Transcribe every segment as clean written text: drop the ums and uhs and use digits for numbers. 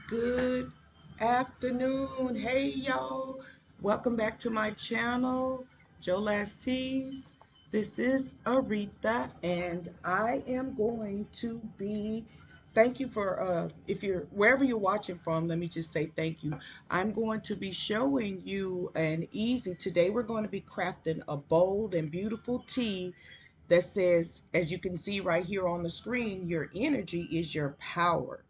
Good afternoon. Hey y'all. Welcome back to my channel, JOLAS Tees. This is Aretha and I am going to be thank you for if you're wherever you're watching from, let me just say thank you. I'm going to be showing you an easy today we're going to be crafting a bold and beautiful tee that says, as you can see right here on the screen, your energy is your power.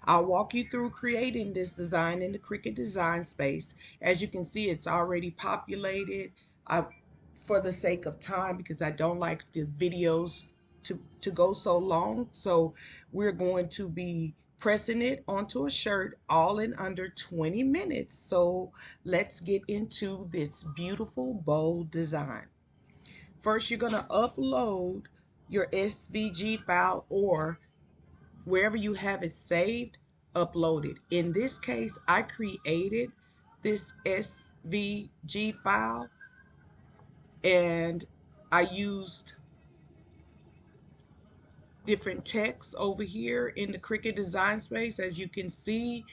I'll walk you through creating this design in the Cricut Design Space. As you can see, it's already populated. For the sake of time, because I don't like the videos to go so long, so we're going to be pressing it onto a shirt all in under 20 minutes. So let's get into this beautiful bold design. First, you're going to upload your SVG file, or wherever you have it saved, upload it. In this case, I created this SVG file and I used different text over here in the Cricut Design Space. As you can see,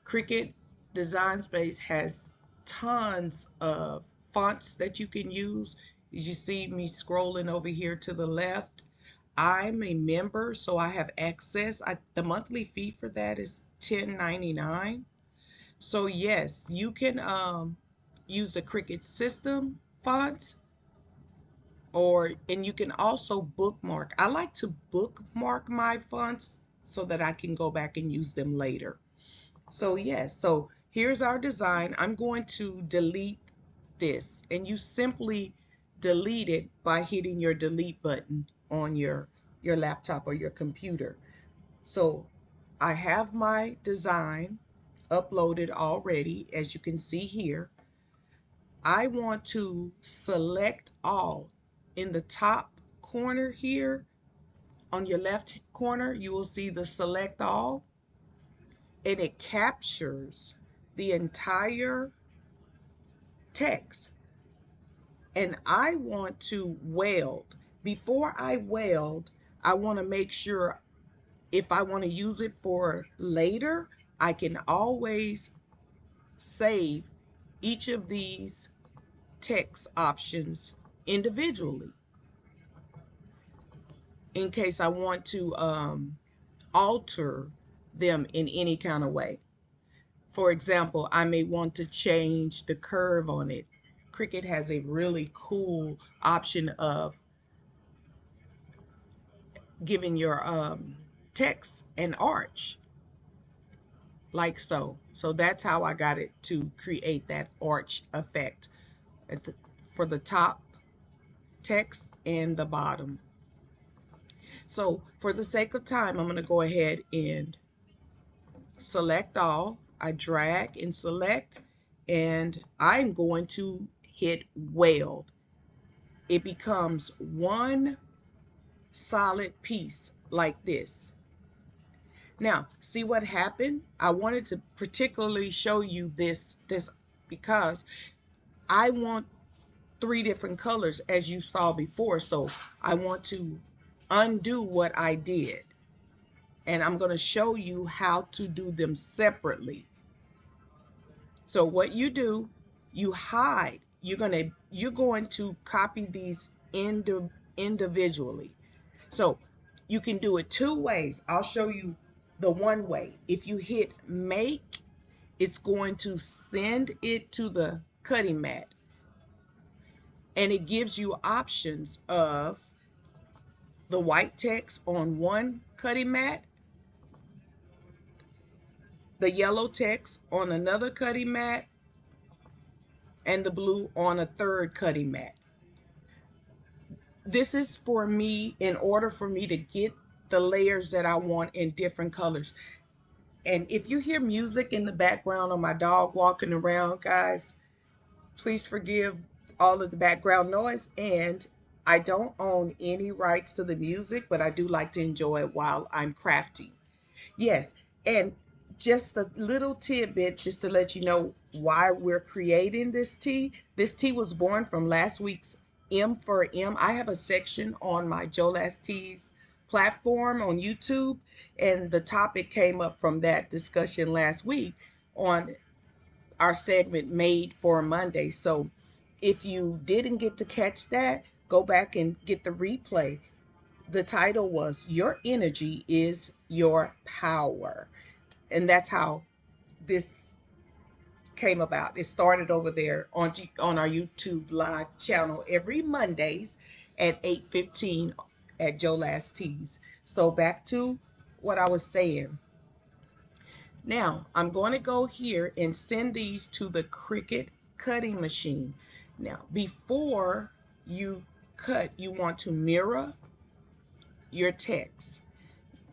Cricut Design Space has tons of fonts that you can use. As you see me scrolling over here to the left, I'm a member, so I have access. The monthly fee for that is $10.99. So yes, you can use the Cricut system fonts, and you can also bookmark. I like to bookmark my fonts so that I can go back and use them later. So yes, so here's our design. I'm going to delete this, and you simply delete it by hitting your delete button on your laptop or your computer. So I have my design uploaded already, as you can see here. I want to select all. In the top corner here, on your left corner, you will see the select all, and it captures the entire text. And I want to weld. Before I weld, I want to make sure if I want to use it for later, I can always save each of these text options individually in case I want to alter them in any kind of way. For example, I may want to change the curve on it. Cricut has a really cool option of giving your text an arch, like so. So that's how I got it to create that arch effect for the top text and the bottom. So for the sake of time, I'm going to go ahead and select all. I drag and select, and I'm going to hit weld. It becomes one solid piece like this. Now, see what happened? I wanted to particularly show you this because I want 3 different colors, as you saw before. So I want to undo what I did, and I'm going to show you how to do them separately. So what you do, you hide. You're going to copy these individually. So you can do it 2 ways. I'll show you the one way. If you hit make, it's going to send it to the cutting mat, and it gives you options of the white text on one cutting mat, the yellow text on another cutting mat, and the blue on a third cutting mat. This is for me in order for me to get the layers that I want in different colors. And if you hear music in the background or my dog walking around, guys, please forgive all of the background noise. And I don't own any rights to the music, but I do like to enjoy it while I'm crafting. Yes, and just a little tidbit just to let you know why we're creating this tee. This tee was born from last week's M for M. I have a section on my JOLAS Tees platform on YouTube, and the topic came up from that discussion last week on our segment Made for Monday. So if you didn't get to catch that, go back and get the replay. The title was Your Energy is Your Power. And that's how this came about. It started over there on our YouTube live channel every Mondays at 8:15 at JOLAS Tees. So back to what I was saying. Now I'm going to go here and send these to the Cricut cutting machine. Now before you cut, you want to mirror your text.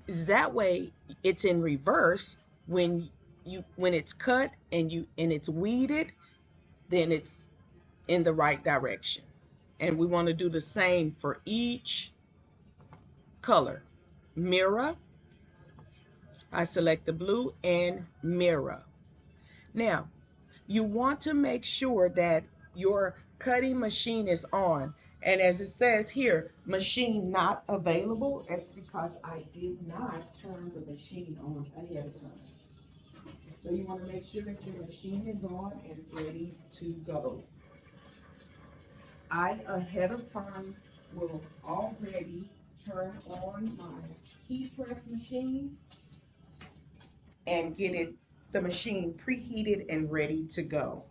That way it's in reverse. When it's cut and it's weeded, then it's in the right direction. And we want to do the same for each color. Mirror. I select the blue and mirror. Now you want to make sure that your cutting machine is on. And as it says here, machine not available, it's because I did not turn the machine on ahead of time. So you want to make sure that your machine is on and ready to go. I, ahead of time, will already turn on my heat press machine and get the machine preheated and ready to go.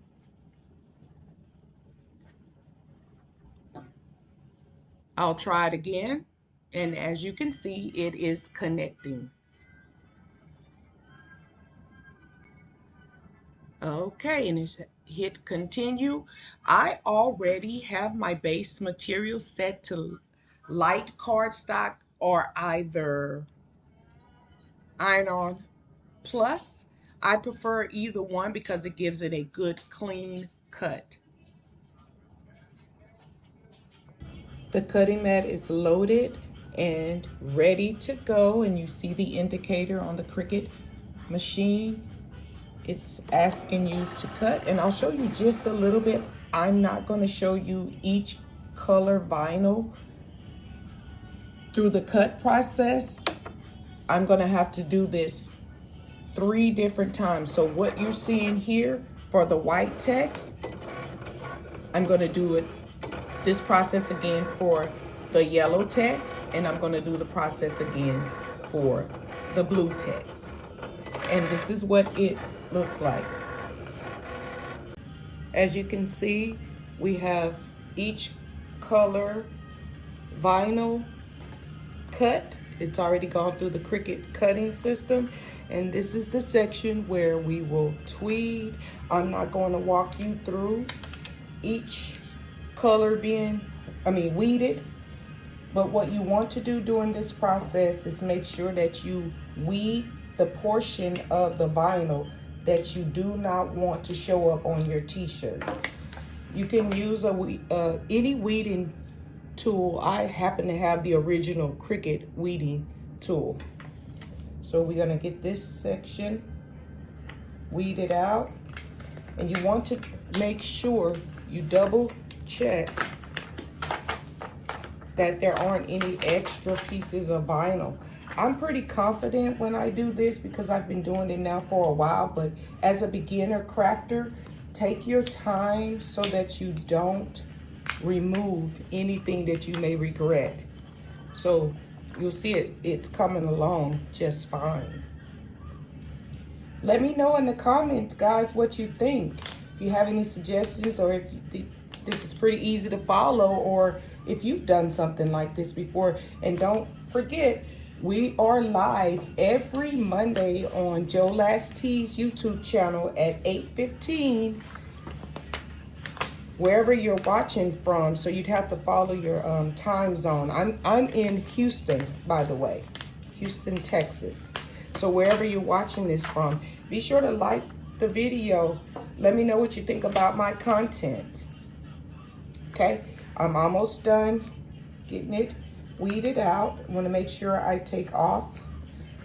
I'll try it again, and as you can see, it is connecting. Okay, and it's hit continue. I already have my base material set to light cardstock or either iron-on plus. I prefer either one because it gives it a good clean cut. The cutting mat is loaded and ready to go, and you see the indicator on the Cricut machine. It's asking you to cut, and I'll show you just a little bit. I'm not going to show you each color vinyl through the cut process. I'm going to have to do this 3 different times. So what you're seeing here for the white text, I'm going to do this process again for the yellow text, and I'm going to do the process again for the blue text. And this is what it looked like. As you can see, we have each color vinyl cut. It's already gone through the Cricut cutting system, and this is the section where we will tweed. I'm not going to walk you through each color being weeded, but what you want to do during this process is make sure that you weed the portion of the vinyl that you do not want to show up on your t-shirt. You can use any weeding tool. I happen to have the original Cricut weeding tool. So we're gonna get this section weeded out, and you want to make sure you double check that there aren't any extra pieces of vinyl. I'm pretty confident when I do this because I've been doing it now for a while, but as a beginner crafter, take your time so that you don't remove anything that you may regret. So you'll see it's coming along just fine. Let me know in the comments, guys, what you think. If you have any suggestions, or if this is pretty easy to follow, or if you've done something like this before. And don't forget, we are live every Monday on JOLAS Tees YouTube channel at 8:15, wherever you're watching from. So you'd have to follow your time zone. I'm in Houston, by the way, Houston, Texas. So wherever you're watching this from, be sure to like the video. Let me know what you think about my content. Okay, I'm almost done getting it weeded out. I want to make sure I take off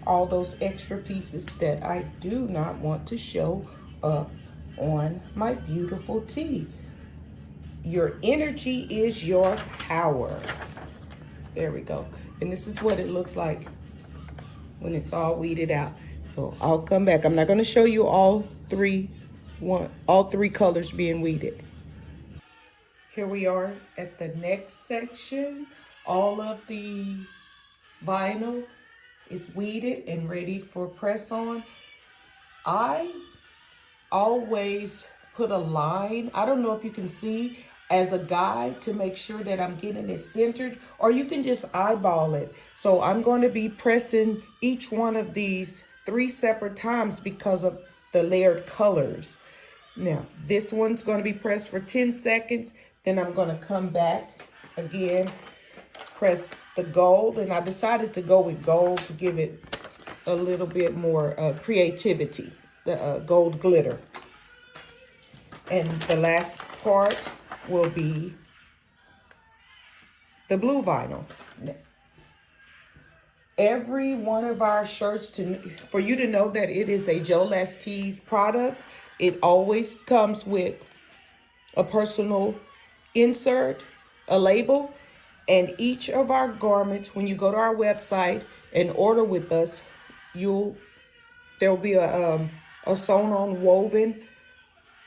all those extra pieces that I do not want to show up on my beautiful tee. Your energy is your power. There we go. And this is what it looks like when it's all weeded out. So I'll come back. I'm not going to show you all three colors being weeded. Here we are at the next section. All of the vinyl is weeded and ready for press on. I always put a line, I don't know if you can see, as a guide to make sure that I'm getting it centered, or you can just eyeball it. So I'm going to be pressing each one of these 3 separate times because of the layered colors. Now, this one's going to be pressed for 10 seconds. Then I'm going to come back again, press the gold. And I decided to go with gold to give it a little bit more creativity, the gold glitter. And the last part will be the blue vinyl. Every one of our shirts, for you to know that it is a JOLAS Tees product, it always comes with a personal insert, a label, and each of our garments, when you go to our website and order with us, there'll be a sewn on woven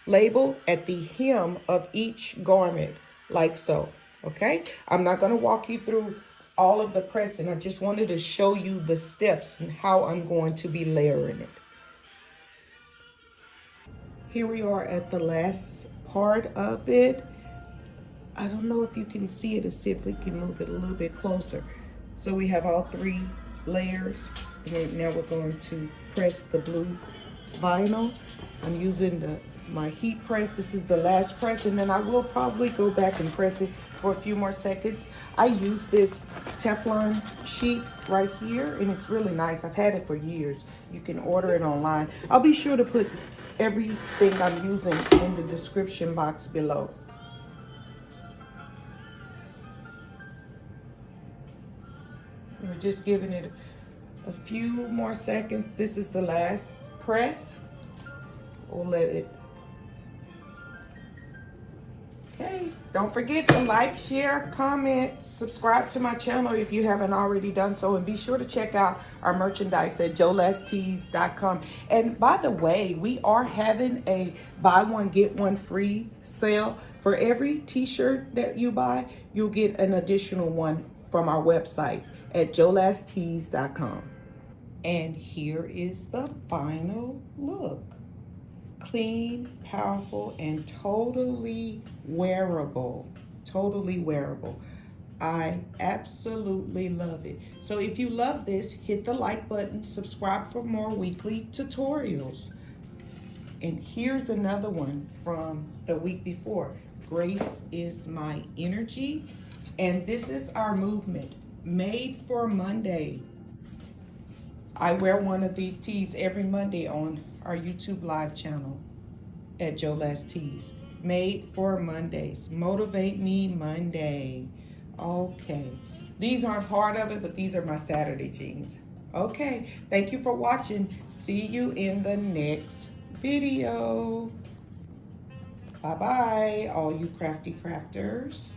label at the hem of each garment, like so. Okay, I'm not going to walk you through all of the pressing. I just wanted to show you the steps and how I'm going to be layering it. Here we are at the last part of it. I don't know if you can see it. Let's see if we can move it a little bit closer. So we have all 3 layers. And now we're going to press the blue vinyl. I'm using my heat press. This is the last press, and then I will probably go back and press it for a few more seconds. I use this Teflon sheet right here, and it's really nice. I've had it for years. You can order it online. I'll be sure to put everything I'm using in the description box below. We're just giving it a few more seconds. This is the last press. We'll let it. Okay, don't forget to like, share, comment, subscribe to my channel if you haven't already done so, and be sure to check out our merchandise at jolastees.com. And by the way, we are having a buy one get one free sale. For every t-shirt that you buy, you'll get an additional one from our website at jolastees.com. And here is the final look. Clean, powerful, and totally wearable. Totally wearable. I absolutely love it. So if you love this, hit the like button, subscribe for more weekly tutorials. And here's another one from the week before. Grace is my energy. And this is our movement, made for Monday. I wear one of these tees every Monday on our YouTube live channel at JOLAS Tees. Made for Mondays. Motivate me Monday. Okay. These aren't part of it, but these are my Saturday jeans. Okay. Thank you for watching. See you in the next video. Bye-bye, all you crafty crafters.